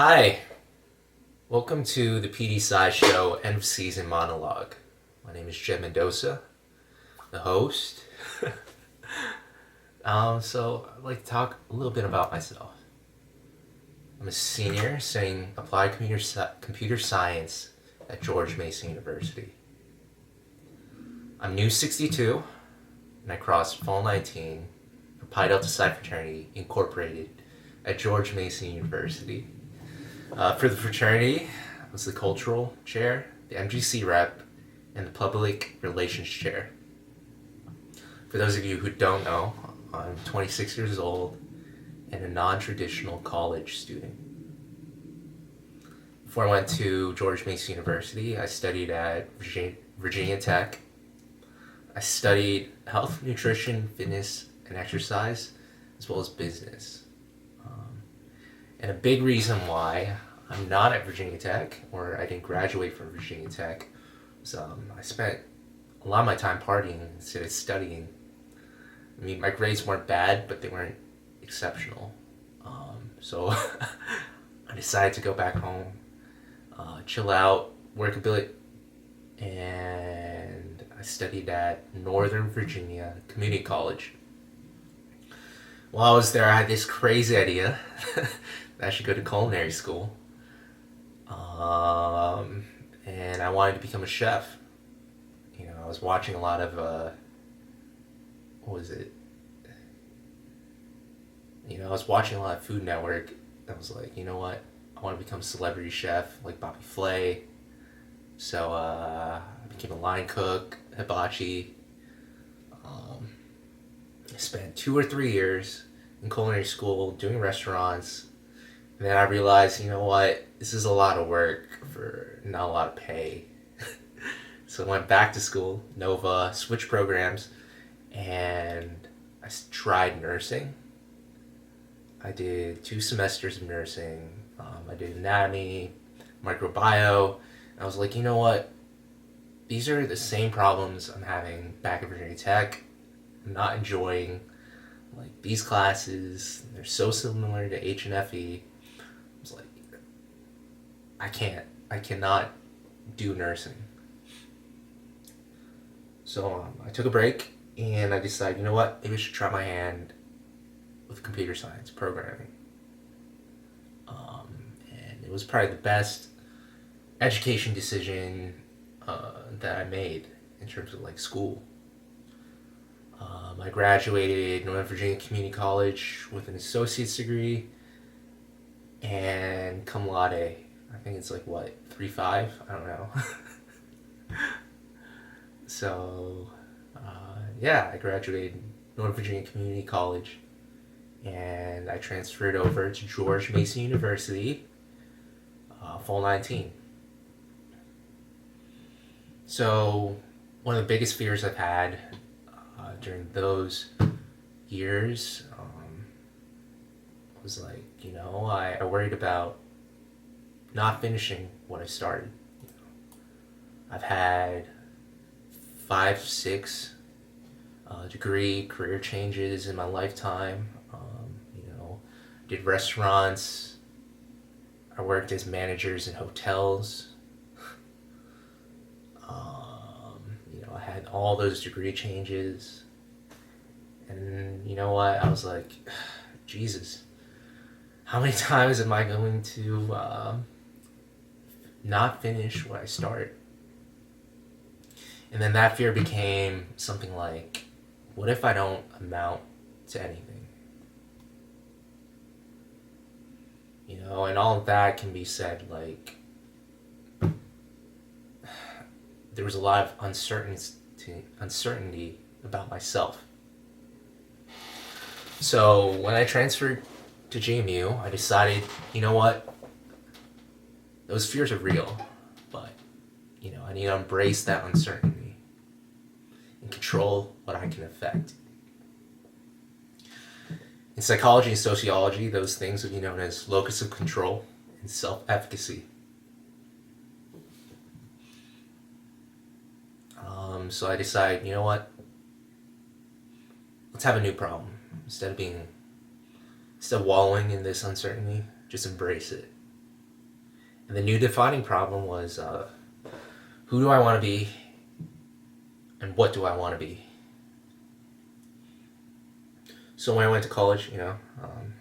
Hi, welcome to the PDPsi show end of season monologue. My name is Jed Mendoza, the host. So I'd like to talk a little bit about myself. I'm a senior studying applied computer science at George Mason University. I'm new 62, and I crossed fall 19 for Pi Delta Psi fraternity incorporated at George Mason University. For the fraternity, I was the cultural chair, the MGC rep, and the public relations chair. For those of you who don't know, I'm 26 years old and a non-traditional college student. Before I went to George Mason University, I studied at Virginia Tech. I studied health, nutrition, fitness, and exercise, as well as business. And a big reason why I'm not at Virginia Tech, or I didn't graduate from Virginia Tech, was I spent a lot of my time partying instead of studying. I mean, my grades weren't bad, but they weren't exceptional. So I decided to go back home, chill out, work a bit, and I studied at Northern Virginia Community College. While I was there, I had this crazy idea that I should go to culinary school. And I wanted to become a chef. You know, I was watching a lot of, what was it? You know, I was watching a lot of Food Network. I was like, you know what? I want to become a celebrity chef like Bobby Flay. So I became a line cook, hibachi. I spent 2 or 3 years in culinary school doing restaurants. And then I realized, you know what, this is a lot of work for not a lot of pay. So I went back to school, Nova, switched programs, and I tried nursing. I did 2 semesters of nursing. I did anatomy, microbiome. I was like, you know what, these are the same problems I'm having back at Virginia Tech. I'm not enjoying like these classes. They're so similar to H and FE. I was like, I cannot do nursing. So I took a break and I decided, you know what, maybe I should try my hand with computer science programming. And it was probably the best education decision that I made in terms of like school. I graduated Northern Virginia Community College with an associate's degree and cum laude. I think it's like what, 3.5? I don't know. So, yeah, I graduated Northern Virginia Community College and I transferred over to George Mason University fall 19. So, one of the biggest fears I've had during those years was like, you know, I worried about not finishing what I started. You know, I've had 5, 6 degree career changes in my lifetime. You know, did restaurants. I worked as managers in hotels. You know, I had all those degree changes. And you know what? I was like, Jesus, how many times am I going to not finish what I started? And then that fear became something like, what if I don't amount to anything? You know, and all of that can be said like, there was a lot of uncertainty about myself. So when I transferred to GMU, I decided, you know what, those fears are real, but, you know, I need to embrace that uncertainty and control what I can affect. In psychology and sociology, those things would be known as locus of control and self-efficacy. So I decided, you know what, let's have a new problem. Instead of wallowing in this uncertainty, just embrace it. And the new defining problem was who do I want to be and what do I want to be? So when I went to college, one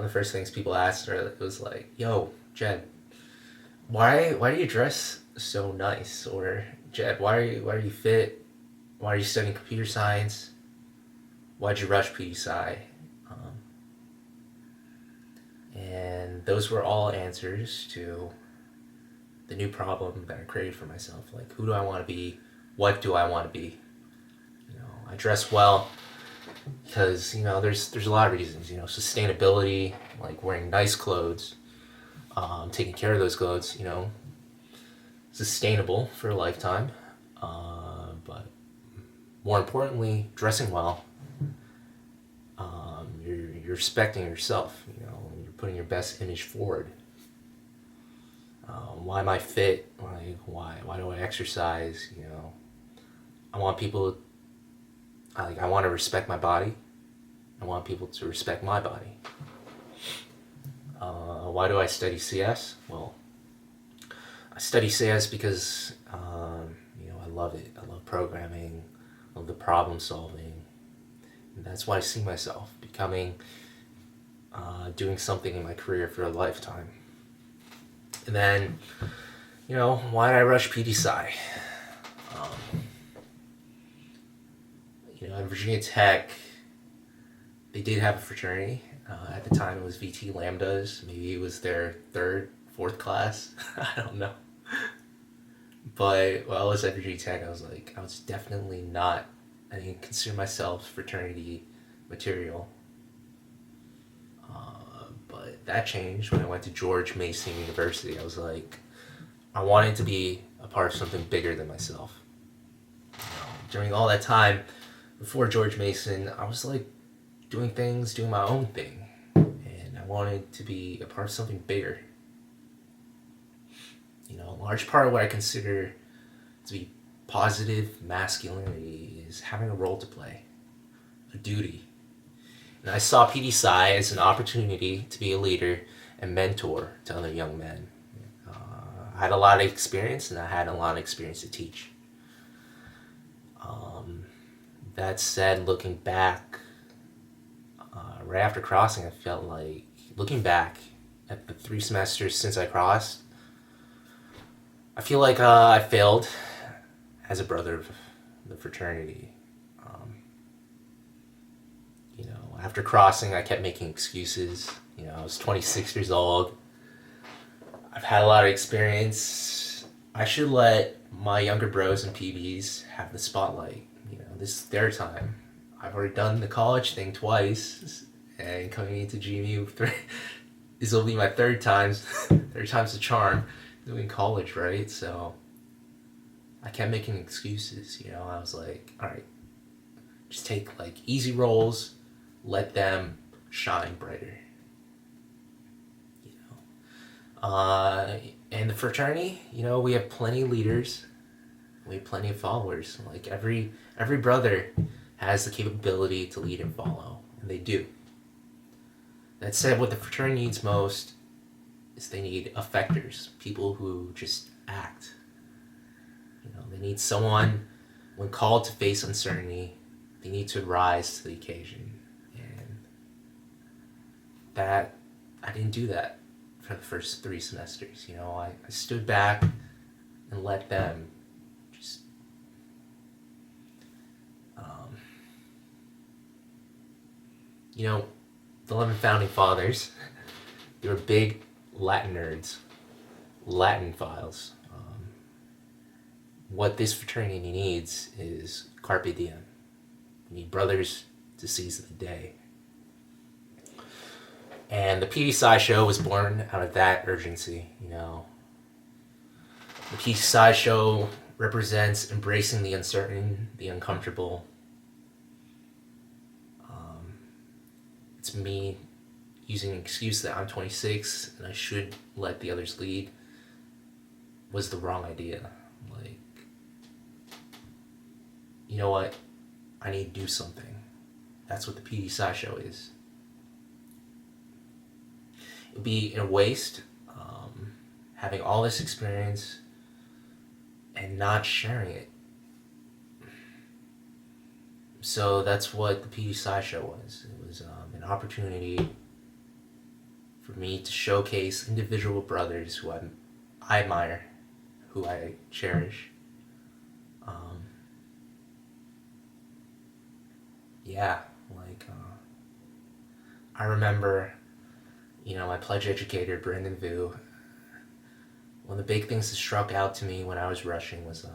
of the first things people asked was like, "Yo, Jed, why do you dress so nice?" Or Jed, why are you fit? Why are you studying computer science? Why'd you rush PDPsi? And those were all answers to the new problem that I created for myself. Like, who do I want to be? What do I want to be? I dress well because there's a lot of reasons. Sustainability, like wearing nice clothes, taking care of those clothes. Sustainable for a lifetime. But more importantly, dressing well. You're respecting yourself. You're putting your best image forward. Why am I fit? Why do I exercise? I want people. I want to respect my body. I want people to respect my body. Why do I study CS? Well, I study CS because I love it. I love programming. I love the problem solving. And that's why I see myself becoming, doing something in my career for a lifetime. And then, why did I rush PDPsi? At Virginia Tech, they did have a fraternity. At the time, it was VT Lambdas. Maybe it was their third, fourth class. I don't know. But while I was at Virginia Tech, I was definitely not, I didn't consider myself fraternity material. But that changed when I went to George Mason University. I was like, I wanted to be a part of something bigger than myself. During all that time, before George Mason, I was like doing my own thing. And I wanted to be a part of something bigger. A large part of what I consider to be positive masculinity is having a role to play, a duty. And I saw PDPsi as an opportunity to be a leader and mentor to other young men. I had a lot of experience, and I had a lot of experience to teach. That said, looking back, right after crossing, I felt like, looking back at the 3 semesters since I crossed, I feel like I failed as a brother of the fraternity. After crossing, I kept making excuses. I was 26 years old. I've had a lot of experience. I should let my younger bros and PBs have the spotlight. This is their time. I've already done the college thing twice, and coming into GMU, this will be my third time's the charm doing college, right? So I kept making excuses. I was like, all right, just take easy roles, let them shine brighter. And the fraternity, we have plenty of leaders, we have plenty of followers. Like every brother has the capability to lead and follow, and they do. That said, what the fraternity needs most is they need effectors, people who just act. They need someone, when called to face uncertainty, they need to rise to the occasion. And that, I didn't do that for the first 3 semesters. I stood back and let them just the 11 founding fathers, they were big Latin nerds, Latin files. What this fraternity needs is carpe diem. We need brothers to seize the day. And the PDPsi show was born out of that urgency. The PDPsi show represents embracing the uncertain, the uncomfortable. It's me using an excuse that I'm 26 and I should let the others lead was the wrong idea. You know what? I need to do something. That's what the PDPsi show is. It would be a waste having all this experience and not sharing it. So that's what the PDPsi show was. It was an opportunity for me to showcase individual brothers who I admire, who I cherish. Yeah, like I remember, my pledge educator, Brendan Vu, one of the big things that struck out to me when I was rushing was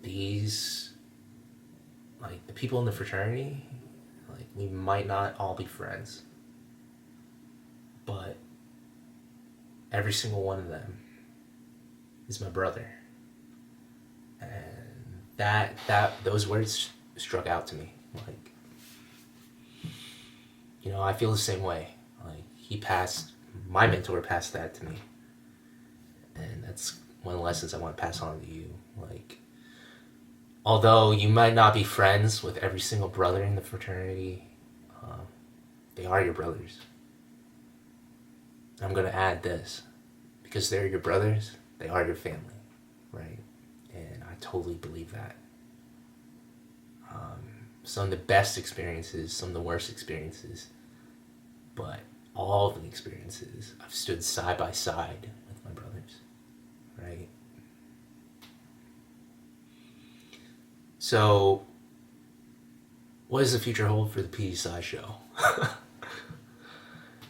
these, like, the people in the fraternity, like, we might not all be friends, but every single one of them is my brother. And those words struck out to me. Like, I feel the same way. Like, my mentor passed that to me. And that's one of the lessons I want to pass on to you. Like, although you might not be friends with every single brother in the fraternity, they are your brothers. I'm going to add this. Because they're your brothers, they are your family, right? And I totally believe that. Some of the best experiences, some of the worst experiences, but all of the experiences, I've stood side by side with my brothers, right? So, what does the future hold for the PDPsi show?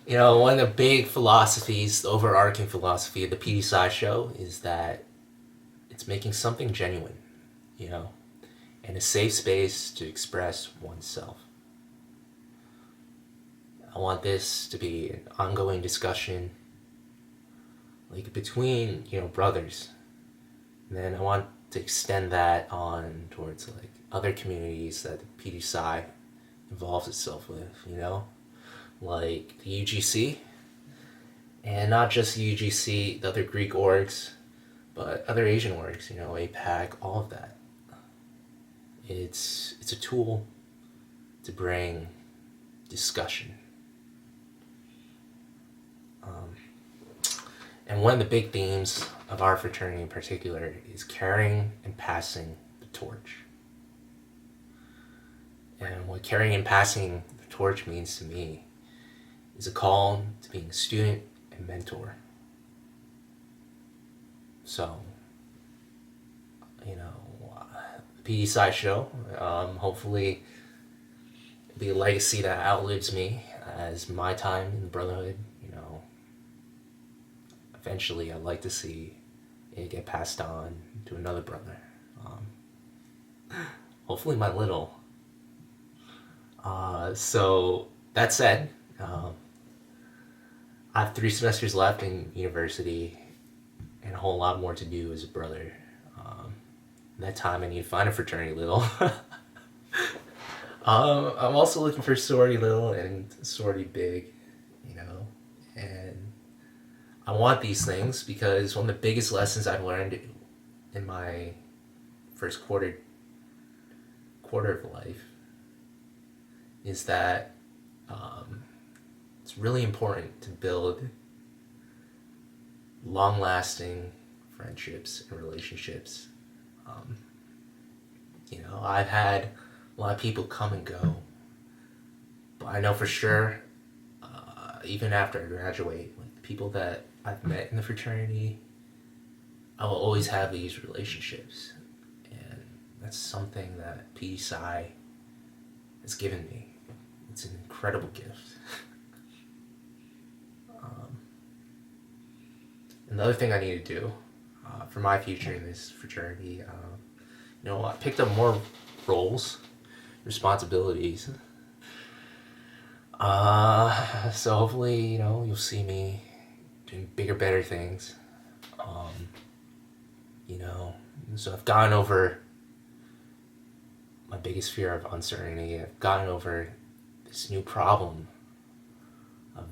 One of the big philosophies, the overarching philosophy of the PDPsi show is that it's making something genuine, and a safe space to express oneself. I want this to be an ongoing discussion, like, between, brothers. And then I want to extend that on towards, like, other communities that the PDPsi involves itself with, like the UGC, and not just the UGC, the other Greek orgs, but other Asian orgs, APAC, all of that. It's a tool to bring discussion. And one of the big themes of our fraternity in particular is carrying and passing the torch. And what carrying and passing the torch means to me is a call to being a student and mentor. So, the PDPsi show, hopefully it'll be a legacy that outlives me as my time in the Brotherhood. Eventually I'd like to see it get passed on to another brother. Hopefully my little. So, that said, I have 3 semesters left in university and a whole lot more to do as a brother. That time I need to find a fraternity little. I'm also looking for sorority little and sorority big, and I want these things because one of the biggest lessons I've learned in my first quarter of life is that it's really important to build long-lasting friendships and relationships. I've had a lot of people come and go, but I know for sure, even after I graduate, like, the people that I've met in the fraternity, I will always have these relationships, and that's something that PDPsi has given me. It's an incredible gift. Another thing I need to do for my future in this fraternity, I picked up more roles, responsibilities. So hopefully, you'll see me doing bigger, better things. So I've gotten over my biggest fear of uncertainty. I've gotten over this new problem of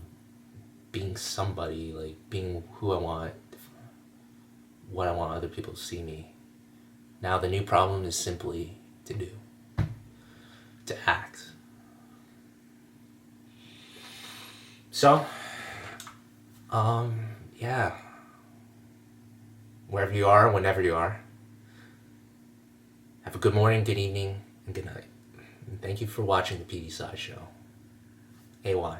being somebody, like being who I want, what I want other people to see me. Now the new problem is simply to do, to act. So, Yeah. Wherever you are, whenever you are, have a good morning, good evening, and good night. And thank you for watching the PDPsi show. AY.